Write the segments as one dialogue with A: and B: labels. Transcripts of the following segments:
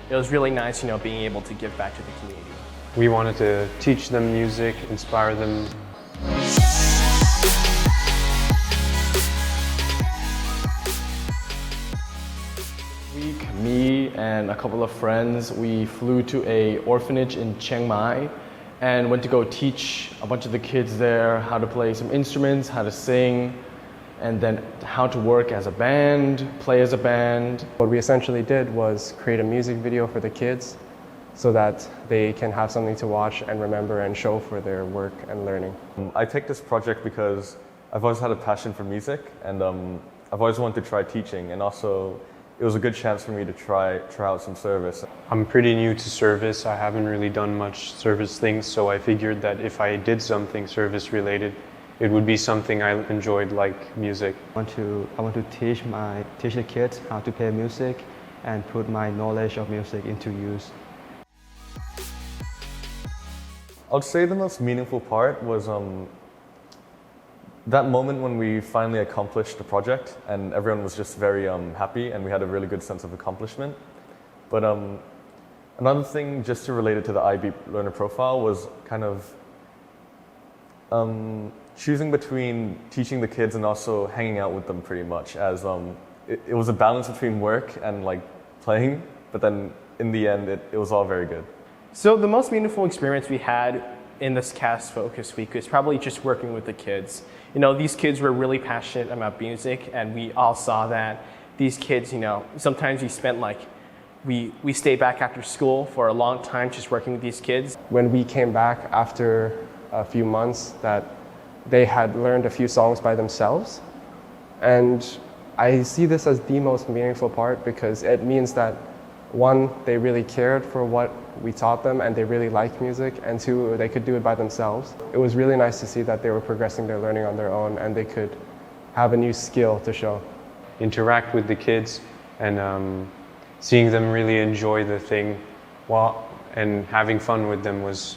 A: it was really nice, being able to give back to the community.
B: We wanted to teach them music, inspire them.
C: Me and a couple of friends, we flew to an orphanage in Chiang and went to go teach a bunch of the kids there how to play some instruments, how to sing, and then how to work as a band, play as a band.
D: What we essentially did was create a music video for the kids so that they can have something to watch and remember and show for their work and learning.
E: I picked this project because I've always had a passion for music, and I've always wanted to try teaching, and also it was a good chance for me to try out some service.
B: I'm pretty new to service. I haven't really done much service things, so I figured that if I did something service related, it would be something I enjoyed, like music.
F: I want to teach the kids how to play music and put my knowledge of music into use.
E: I'd say the most meaningful part was that moment when we finally accomplished the project and everyone was just very happy and we had a really good sense of accomplishment. But another thing just to relate it to the IB learner profile was kind of choosing between teaching the kids and also hanging out with them pretty much, as it was a balance between work and like playing, but then in the end it was all very good.
A: So the most meaningful experience we had in this CAS Focus Week was probably just working with the kids. These kids were really passionate about music, and we all saw that. These kids, sometimes we stayed back after school for a long time just working with these kids.
D: When we came back after a few months, that they had learned a few songs by themselves. And I see this as the most meaningful part because it means that, one, they really cared for what we taught them and they really liked music, and two, they could do it by themselves. It was really nice to see that they were progressing their learning on their own and they could have a new skill to show.
B: Interact with the kids and seeing them really enjoy the thing and having fun with them was,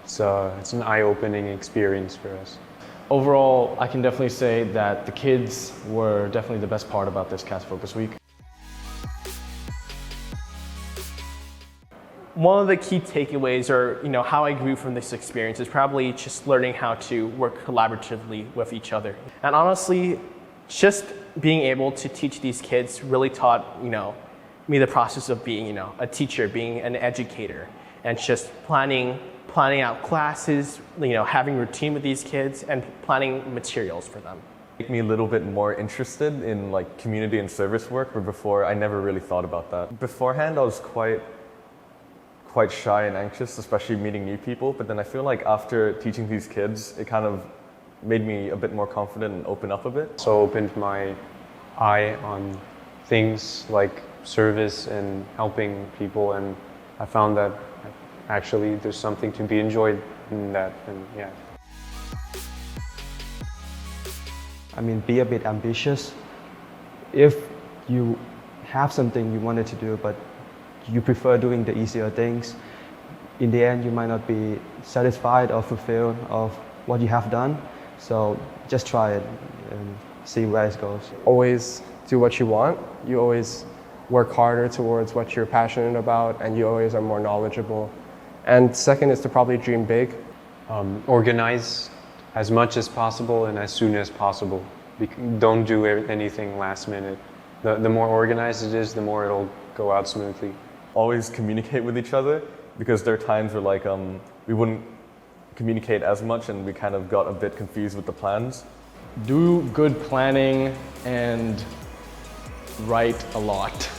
B: it's an eye-opening experience for us.
C: Overall, I can definitely say that the kids were definitely the best part about this CAS Focus Week.
A: One of the key takeaways, or how I grew from this experience, is probably just learning how to work collaboratively with each other. And honestly, just being able to teach these kids really taught me the process of being a teacher, being an educator, and just planning out classes, having routine with these kids, and planning materials for them.
E: Make me a little bit more interested in like community and service work, where before I never really thought about that. Beforehand, I was quite shy and anxious, especially meeting new people, but then I feel like after teaching these kids, it kind of made me a bit more confident and open up a bit.
B: So opened my eye on things like service and helping people, and I found that actually there's something to be enjoyed in that, and yeah.
F: Be a bit ambitious. If you have something you wanted to do, but you prefer doing the easier things, in the end you might not be satisfied or fulfilled of what you have done. So just try it and see where it goes.
D: Always do what you want. You always work harder towards what you're passionate about, and you always are more knowledgeable. And second is to probably dream big.
B: Organize as much as possible and as soon as possible. Don't do anything last minute. The more organized it is, the more it'll go out smoothly.
E: Always communicate with each other, because there are times where we wouldn't communicate as much and we kind of got a bit confused with the plans.
C: Do good planning and write a lot.